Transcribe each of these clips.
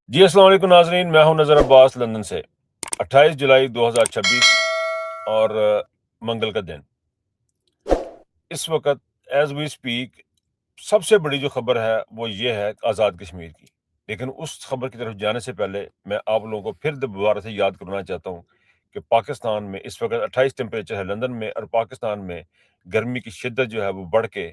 جی السلام علیکم ناظرین، میں ہوں نظر عباس لندن سے۔ 28 جولائی 2026 اور منگل کا دن۔ اس وقت ایز وی اسپیک سب سے بڑی جو خبر ہے وہ یہ ہے آزاد کشمیر کی، لیکن اس خبر کی طرف جانے سے پہلے میں آپ لوگوں کو پھر دوبارہ سے یاد کرنا چاہتا ہوں کہ پاکستان میں اس وقت 28 ٹیمپریچر ہے لندن میں، اور پاکستان میں گرمی کی شدت جو ہے وہ بڑھ کے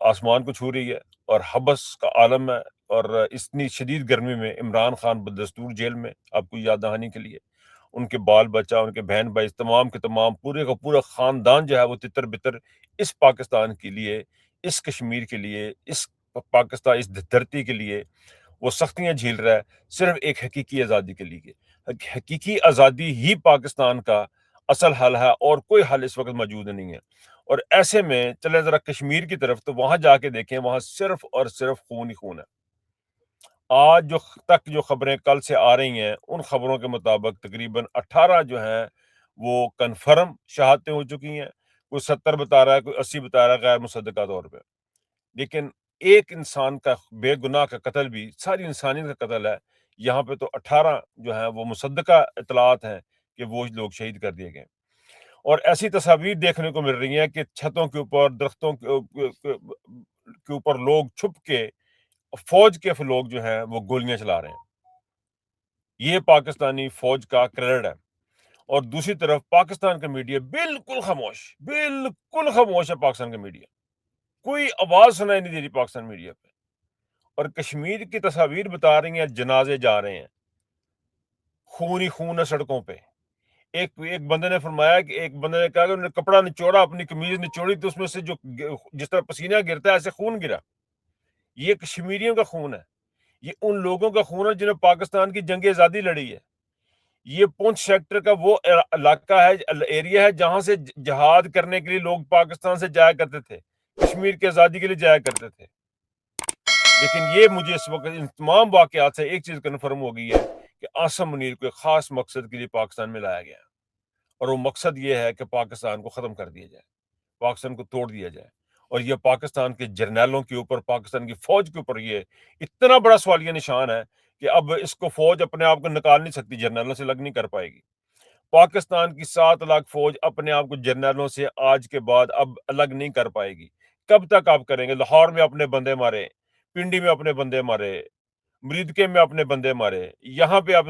آسمان کو چھو رہی ہے اور حبس کا عالم ہے۔ اور اتنی شدید گرمی میں عمران خان بدستور جیل میں، آپ کو یاد دہانی کے لیے ان کے بال بچہ، ان کے بہن بھائی، تمام کے تمام پورے کا پورا خاندان جو ہے وہ تتر بتر اس پاکستان کے لیے، اس کشمیر کے لیے، اس پاکستان، اس دھرتی کے لیے وہ سختیاں جھیل رہا ہے، صرف ایک حقیقی آزادی کے لیے۔ حقیقی آزادی ہی پاکستان کا اصل حل ہے، اور کوئی حل اس وقت موجود نہیں ہے۔ اور ایسے میں چلے ذرا کشمیر کی طرف، تو وہاں جا کے دیکھیں، وہاں صرف اور صرف خون ہی خون ہے۔ آج جو خبریں کل سے آ رہی ہیں، ان خبروں کے مطابق تقریباً 18 جو ہیں وہ کنفرم شہادتیں ہو چکی ہیں، کوئی 70 بتا رہا ہے، کوئی 80 بتا رہا ہے غیر مصدقہ طور پہ۔ لیکن ایک انسان کا بے گناہ کا قتل بھی ساری انسانیت کا قتل ہے۔ یہاں پہ تو 18 جو ہیں وہ مصدقہ اطلاعات ہیں کہ وہ لوگ شہید کر دیے گئے، اور ایسی تصاویر دیکھنے کو مل رہی ہیں کہ چھتوں کے اوپر، درختوں کے اوپر لوگ چھپ کے، فوج کے لوگ جو ہیں وہ گولیاں چلا رہے ہیں۔ یہ پاکستانی فوج کا کریڈٹ ہے۔ اور دوسری طرف پاکستان کا میڈیا بالکل خاموش، بالکل خاموش ہے۔ پاکستان کا میڈیا کوئی آواز سنائی نہیں دے رہی پاکستان میڈیا پہ۔ اور کشمیر کی تصاویر بتا رہی ہیں، جنازے جا رہے ہیں، خون ہی خون ہے سڑکوں پہ۔ ایک بندے نے فرمایا کہ ایک بندے نے کہا کہ انہوں نے کپڑا نچوڑا، اپنی قمیض نچوڑی، تو اس میں سے جو جس طرح پسینہ گرتا ہے ایسے خون گرا۔ یہ کشمیریوں کا خون ہے، یہ ان لوگوں کا خون ہے جنہوں نے پاکستان کی جنگ آزادی لڑی ہے۔ یہ پونچھ سیکٹر کا وہ علاقہ ہے، ایریا ہے، جہاں سے جہاد کرنے کے لیے لوگ پاکستان سے جایا کرتے تھے، کشمیر کی آزادی کے لیے جایا کرتے تھے۔ لیکن یہ مجھے اس وقت ان تمام واقعات سے ایک چیز کنفرم ہو گئی ہے کہ عاصم منیر کو ایک خاص مقصد کے لیے پاکستان میں لایا گیا، اور وہ مقصد یہ ہے کہ پاکستان کو ختم کر دیا جائے، پاکستان کو توڑ دیا جائے۔ اور یہ پاکستان کے جرنیلوں کے اوپر، پاکستان کی فوج کے اوپر یہ اتنا بڑا سوالیہ نشان ہے کہ اب اس کو فوج اپنے آپ کو نکال نہیں سکتی، جرنیلوں سے لگ نہیں کر پائے گی۔ پاکستان کی 7 لاکھ فوج اپنے آپ کو جرنیلوں سے آج کے بعد اب الگ نہیں کر پائے گی۔ کب تک آپ کریں گے؟ لاہور میں اپنے بندے مارے، پنڈی میں اپنے بندے مارے، مریدکے میں اپنے بندے مارے، یہاں پہ آپ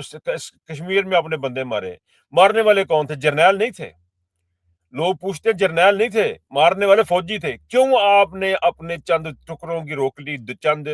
کشمیر میں اپنے بندے مارے۔ مارنے والے کون تھے؟ جرنیل نہیں تھے۔ لوگ پوچھتے جرنیل نہیں تھے، مارنے والے فوجی تھے۔ کیوں آپ نے اپنے چند ٹکڑوں کی روک لی؟ چند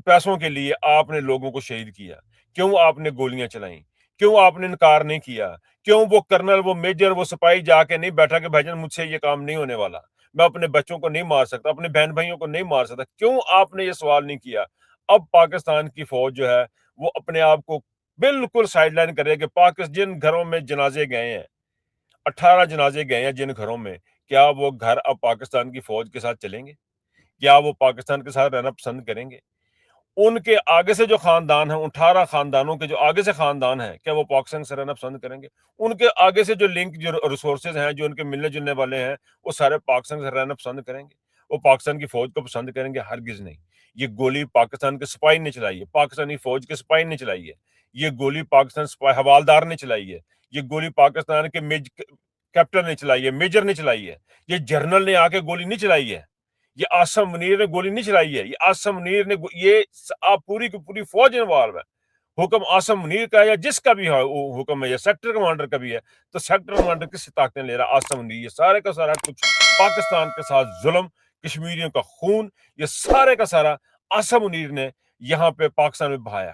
پیسوں کے لیے آپ نے لوگوں کو شہید کیا؟ کیوں آپ نے گولیاں چلائیں؟ کیوں آپ نے انکار نہیں کیا؟ کیوں وہ کرنل، وہ میجر، وہ سپاہی جا کے نہیں بیٹھا کہ بھائی جان مجھ سے یہ کام نہیں ہونے والا، میں اپنے بچوں کو نہیں مار سکتا، اپنے بہن بھائیوں کو نہیں مار سکتا؟ کیوں آپ نے یہ سوال نہیں کیا؟ اب پاکستان کی فوج جو ہے وہ اپنے آپ کو بالکل سائڈ لائن کرے کہ جن گھروں میں جنازے گئے ہیں، 18 جنازے گئے ہیں جن گھروں میں، کیا وہ گھر اب پاکستان کی فوج کے ساتھ چلیں گے؟ کیا وہ پاکستان کے ساتھ رہنا پسند کریں گے؟ ان کے آگے سے جو خاندان ہیں، 18 خاندانوں کے جو آگے سے خاندان ہیں، کیا وہ پاکستان سے رہنا پسند کریں گے؟ ان کے آگے سے جو لنک، جو ریسورسز ہیں، جو ان کے ملنے جلنے والے ہیں، وہ سارے پاکستان سے رہنا پسند کریں گے؟ وہ پاکستان کی فوج کو پسند کریں گے؟ ہرگز نہیں۔ یہ گولی پاکستان کے سپاہی نے چلائی ہے، پاکستانی فوج کے سپاہی نے چلائی ہے۔ یہ گولی پاکستان سپاہی حوالدار نے چلائی ہے۔ یہ گولی پاکستان کے کیپٹن نے چلائی ہے، میجر نے چلائی ہے۔ یہ جنرل نے آ کے گولی نہیں چلائی ہے۔ یہ عاصم منیر نے گولی نہیں چلائی ہے۔ یہ عاصم منیر نے یہ پوری کی پوری فوج انوالو ہے۔ حکم عاصم منیر کا ہے یا جس کا بھی ہے حکم ہے، یا سیکٹر کمانڈر کا بھی ہے، تو سیکٹر کمانڈر کس سے طاقتیں لے رہا؟ عاصم منیر۔ یہ سارے کا سارا کچھ پاکستان کے ساتھ ظلم، کشمیریوں کا خون، یہ سارے کا سارا عاصم منیر نے یہاں پہ پاکستان میں بہایا،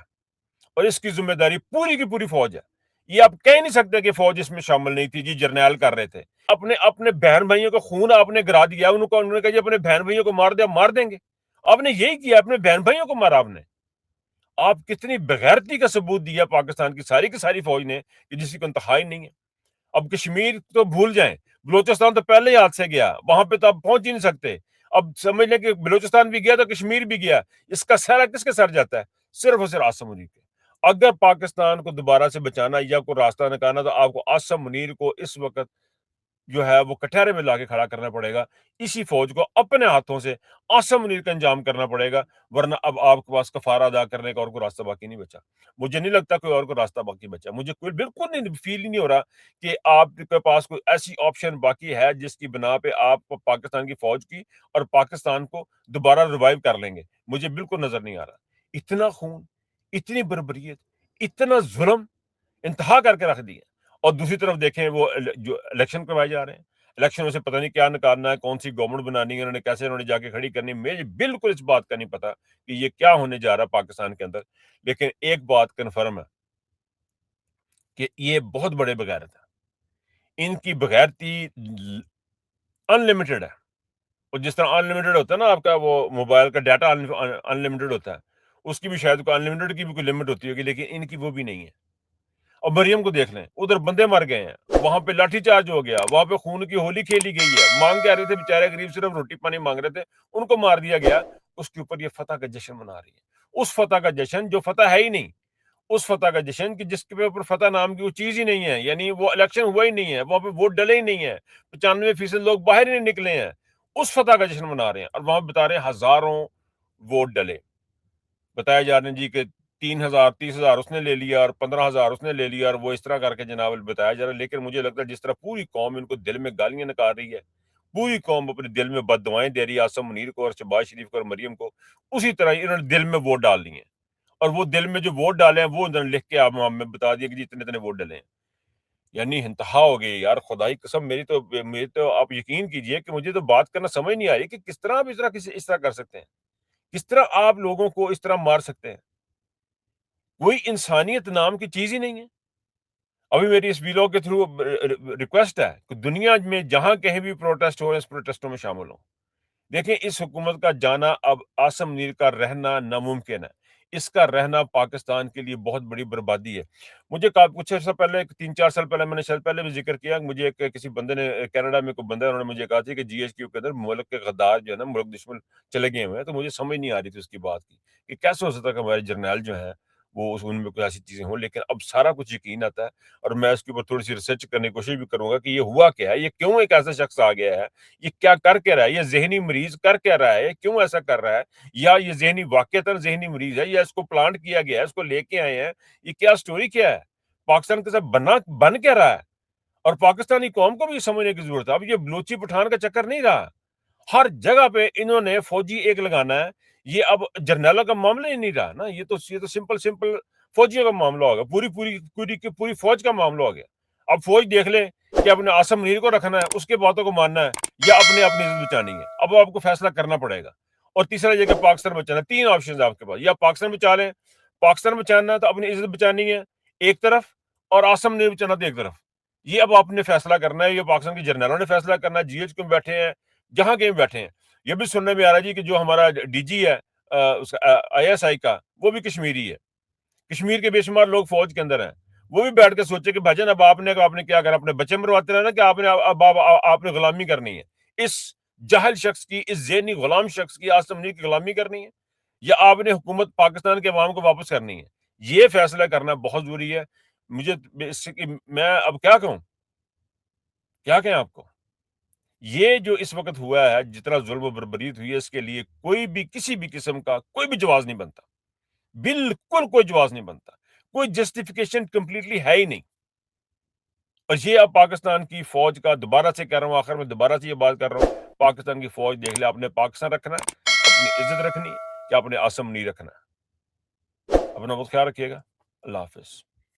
اور اس کی ذمہ داری پوری کی پوری فوج ہے۔ یہ آپ کہہ نہیں سکتے کہ فوج اس میں شامل نہیں تھی، جی جرنیل کر رہے تھے۔ اپنے بہن بھائیوں کو خون آپ نے گرا دیا، انہوں نے کہا جی اپنے بہن بھائیوں کو مار دیا، مار دیں گے۔ آپ نے یہی کیا، اپنے بہن بھائیوں کو مارا آپ نے۔ آپ کتنی بغیرتی کا ثبوت دیا پاکستان کی ساری فوج نے کہ جس کی کوئی انتہا ہی نہیں ہے۔ اب کشمیر تو بھول جائیں، بلوچستان تو پہلے ہی ہاتھ سے گیا، وہاں پہ تو آپ پہنچ ہی نہیں سکتے۔ اب سمجھ لیں کہ بلوچستان بھی گیا تو کشمیر بھی گیا۔ اس کا سہرا کس کے سر جاتا ہے؟ صرف اور صرف عاصم منیر کے۔ اگر پاکستان کو دوبارہ سے بچانا یا کوئی راستہ نکالنا، تو آپ کو عاصم منیر کو اس وقت جو ہے وہ کٹہرے میں لا کے کھڑا کرنا پڑے گا، اسی فوج کو اپنے ہاتھوں سے عاصم منیر کا انجام کرنا پڑے گا، ورنہ اب آپ کے پاس کفارہ ادا کرنے کا اور کوئی راستہ باقی نہیں بچا۔ مجھے نہیں لگتا کوئی اور کوئی راستہ باقی بچا، مجھے کوئی بالکل نہیں فیل ہی نہیں ہو رہا کہ آپ کے پاس کوئی ایسی آپشن باقی ہے جس کی بنا پہ آپ پاکستان کی فوج کی اور پاکستان کو دوبارہ ریوائیو کر لیں گے۔ مجھے بالکل نظر نہیں آ رہا۔ اتنا خون، اتنی بربریت، اتنا ظلم انتہا کر کے رکھ دی ہے۔ اور دوسری طرف دیکھیں وہ جو الیکشن کروائے جا رہے ہیں، الیکشنوں سے پتہ نہیں کیا نکالنا ہے، کون سی گورنمنٹ بنانی ہے، انہوں نے جا کے کھڑی کرنی، مجھے بالکل اس بات کا نہیں پتا کہ یہ کیا ہونے جا رہا ہے پاکستان کے اندر۔ لیکن ایک بات کنفرم ہے کہ یہ بہت بڑے بغیرت ہیں، ان کی بغیرتی ان لمیٹڈ ہے۔ اور جس طرح ان لمیٹڈ ہوتا ہے نا آپ کا وہ موبائل کا ڈیٹا ان لمیٹڈ ہوتا ہے، اس کی بھی شاید کوئی ان لمیٹڈ کی بھی کوئی لمٹ ہوتی ہوگی، لیکن ان کی وہ بھی نہیں ہے۔ اور مریم کو دیکھ لیں، ادھر بندے مر گئے ہیں، وہاں پہ لاٹھی چارج ہو گیا، وہاں پہ خون کی ہولی کھیلی گئی ہے، مانگ کے آ رہے تھے بیچارے غریب، صرف روٹی پانی مانگ رہے تھے، ان کو مار دیا گیا۔ اس کے اوپر یہ فتح کا جشن منا رہی ہے، اس فتح کا جشن جو فتح ہے ہی نہیں، اس فتح کا جشن کہ جس کے اوپر فتح نام کی وہ چیز ہی نہیں ہے، یعنی وہ الیکشن ہوا ہی نہیں ہے، وہاں پہ ووٹ ڈلے ہی نہیں ہے، 95% لوگ باہر ہی نہیں نکلے ہیں، اس فتح کا جشن منا رہے ہیں، اور وہاں بتا رہے ہیں ہزاروں ووٹ ڈلے، بتایا جا رہے ہیں جی کہ 3,000 30,000 اس نے لے لیا اور 15,000 اس نے لے لیا، اور وہ اس طرح کر کے جناب بتایا جا رہا ہے۔ لیکن مجھے لگتا ہے جس طرح پوری قوم ان کو دل میں گالیاں نکال رہی ہے، پوری قوم اپنے دل میں بد دعائیں دے رہی ہے عاصم منیر کو اور شہباز شریف کو اور مریم کو، اسی طرح انہوں نے دل میں ووٹ ڈال دیے ہیں، اور وہ دل میں جو ووٹ ڈالے ہیں وہ انہوں نے لکھ کے آپ ہمیں بتا دیا کہ جی اتنے اتنے ووٹ ڈلے ہیں۔ یعنی انتہا ہو گئی یار، خدائی قسم، میری تو آپ یقین کیجئے کہ مجھے تو بات کرنا سمجھ نہیں آ رہی کہ کس طرح آپ اس طرح کر سکتے ہیں، کس طرح آپ لوگوں کو اس طرح مار سکتے ہیں۔ کوئی انسانیت نام کی چیز ہی نہیں ہے۔ ابھی میری اس ویلوگ کے تھرو ریکویسٹ ہے کہ دنیا میں جہاں کہیں بھی پروٹیسٹ ہو، اس پروٹیسٹوں میں شامل ہوں۔ دیکھیں اس حکومت کا جانا اب عاصم منیر کا رہنا ناممکن ہے، اس کا رہنا پاکستان کے لیے بہت بڑی بربادی ہے۔ مجھے کچھ عرصہ پہلے 3 4 سال پہلے میں نے شاید پہلے بھی ذکر کیا، مجھے کسی بندے نے، کینیڈا میں کوئی بندہ ہے، انہوں نے مجھے کہا تھا کہ جی ایچ کیو کے اندر ملک کے غدار جو ہے نا، ملک دشمن چلے گئے ہوئے ہیں، تو مجھے سمجھ نہیں آ رہی تھی اس کی بات کی کہ کیسے ہو سکتا ہے کہ ہمارے جرنیل جو ہیں وہ ان میں کوئی ایسی چیزیں ہوں۔ لیکن اب سارا کچھ یقین آتا ہے، اور میں اس کے اوپر تھوڑی سی ریسرچ کرنے کی کوشش بھی کروں گا کہ یہ ہوا کیا ہے، یہ کیوں ایک ایسا شخص آ گیا ہے، یہ کیا کر کے رہا ہے، یہ ذہنی مریض کر کے رہا ہے، کیوں ایسا کر رہا ہے، یا یہ ذہنی واقعتاً ذہنی مریض ہے، یا اس کو پلانٹ کیا گیا ہے، اس کو لے کے آئے ہیں، یہ کیا سٹوری کیا ہے، پاکستان کے ساتھ بن کیا رہا ہے۔ اور پاکستانی قوم کو بھی سمجھنے کی ضرورت ہے، اب یہ بلوچی پٹھان کا چکر نہیں رہا، ہر جگہ پہ انہوں نے فوجی ایک لگانا ہے، یہ اب جرنیلوں کا معاملہ ہی نہیں رہا نا، یہ تو سمپل فوجیوں کا معاملہ ہوگا، پوری فوج کا معاملہ ہو گیا۔ اب فوج دیکھ لے کہ اپنے عاصم منیر کو رکھنا ہے، اس کے باتوں کو ماننا ہے، یا اپنی عزت بچانی ہے، اب آپ کو فیصلہ کرنا پڑے گا۔ اور تیسرا یہ کہ پاکستان بچانا، 3 آپشن آپ کے پاس، یا پاکستان بچا لیں، پاکستان بچانا ہے تو اپنی عزت بچانی ہے ایک طرف، اور عاصم منیر بچانا تو ایک طرف، یہ اب آپ نے فیصلہ کرنا ہے، یہ پاکستان کے جرنیلوں نے فیصلہ کرنا ہے، جی ایچ کیوں بیٹھے ہیں، جہاں کہیں بیٹھے ہیں۔ یہ بھی سننے میں آ رہا ہے جی کہ جو ہمارا ڈی جی ہے آئی ایس آئی کا، وہ بھی کشمیری ہے، کشمیر کے بے شمار لوگ فوج کے اندر ہیں، وہ بھی بیٹھ کے سوچے کہ بھائی جان اب آپ نے کیا کرنا، اپنے بچے مرواتے رہنا کہ آپ نے غلامی کرنی ہے، اس جاہل شخص کی، اس ذہنی غلام شخص کی، عاصم منیر کی غلامی کرنی ہے، یا آپ نے حکومت پاکستان کے عوام کو واپس کرنی ہے۔ یہ فیصلہ کرنا بہت ضروری ہے۔ مجھے میں اب کیا کہوں، کیا کہیں آپ کو، یہ جو اس وقت ہوا ہے، جتنا ظلم و بربریت ہوئی ہے، اس کے لیے کوئی بھی کسی بھی قسم کا کوئی بھی جواز نہیں بنتا، بالکل کوئی جواز نہیں بنتا، کوئی جسٹیفیکیشن کمپلیٹلی ہے ہی نہیں۔ اور یہ اب پاکستان کی فوج کا، دوبارہ سے کہہ رہا ہوں، آخر میں دوبارہ سے یہ بات کر رہا ہوں، پاکستان کی فوج دیکھ لے، اپنے پاکستان رکھنا ہے، اپنی عزت رکھنی ہے، یا اپنے عاصم نہیں رکھنا ہے۔ اپنا بہت خیال رکھیے گا، اللہ حافظ۔